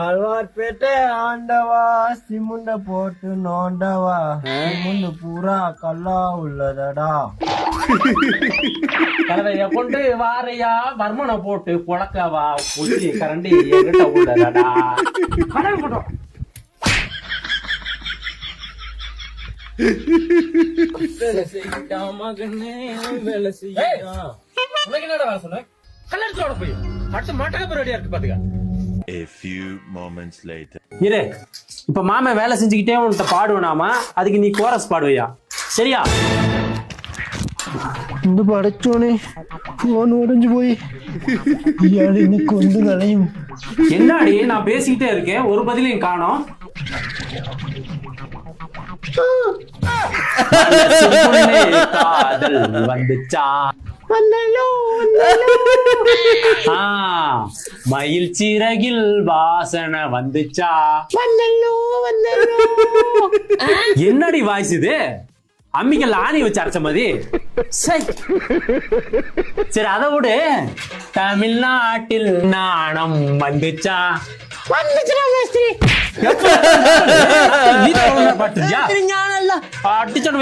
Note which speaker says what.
Speaker 1: ஆழ்வார்பேட்டை ஆண்டவா சிமுண்ட போட்டு நோண்டவா சிமுண்டு பூரா கல்லா உள்ளதடா.
Speaker 2: கலவைய கொண்டு வாரையா வர்மனை போட்டு குழக்கவா புத்தி கரண்டி என்கிட்ட உள்ளதடா.
Speaker 1: வேலை செய்யா மகனே வேலை செய்யா.
Speaker 2: உனக்கு என்னடா வேலை சொன்ன? கல்லடிச்சோட போய் அடுத்து மாட்டக்க ரெடியா இருக்கு பாத்துக்க.
Speaker 3: A few moments later.
Speaker 2: இரு, இப்ப மாமன் வேலை செஞ்சுக்கிட்டே உன்கிட்ட பாடுவனாமா, அதுக்கு நீ கோரஸ் பாடுவியா? சரியா?
Speaker 1: இந்த படைச்சோனே போன் உடைஞ்சு போய் இயாளி கொண்டு கலையும்.
Speaker 2: என்னடி நான் பேசிக்கிட்டே இருக்கேன், ஒரு பதிலையும் காணோம். காதல் வந்துச்சா மயில் சிறகில் வாசனை வந்துச்சா. என்னடி வாய்ஸ் இது? அம்மிக்கல் ஆணி வச்சு அரைச்ச மாதிரி. சரி அதை விடு, தமிழ்நாட்டில் நாணம் வந்துச்சா. பாட்டுறியா அடிச்சோன்னு